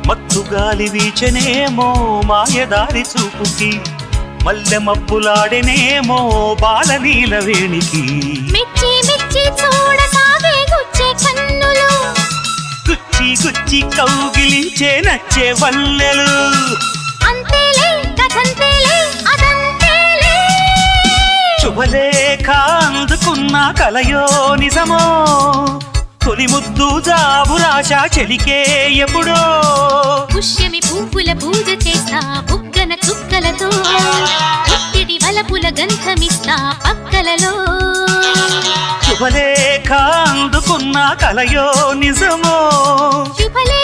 మత్తుగాలి వీచనేమో మాయదారి చూపుకి మల్లె మబ్బులాడెనేమో బాలనీల వేణికి మెచ్చి మెచ్చి చూడసాగే గుచ్చే కన్నులు గుచ్చి గుచ్చి కౌగిలించే నచ్చే వల్లెలు అంతేలే కథంతేలే అదంతేలే శుభలేఖ అందుకున్న కలయో నిజమో తొలి ముద్దు జాబురాశ చెలికే ఎప్పుడో పుష్యమి పువ్వుల పూజ చేస్తా బుగ్గన చుక్కలతో పుట్టిడి వలపుల గంధమిస్తా పక్కలలో శుభలేఖ అందుకున్న కలయో నిజమో శుభలే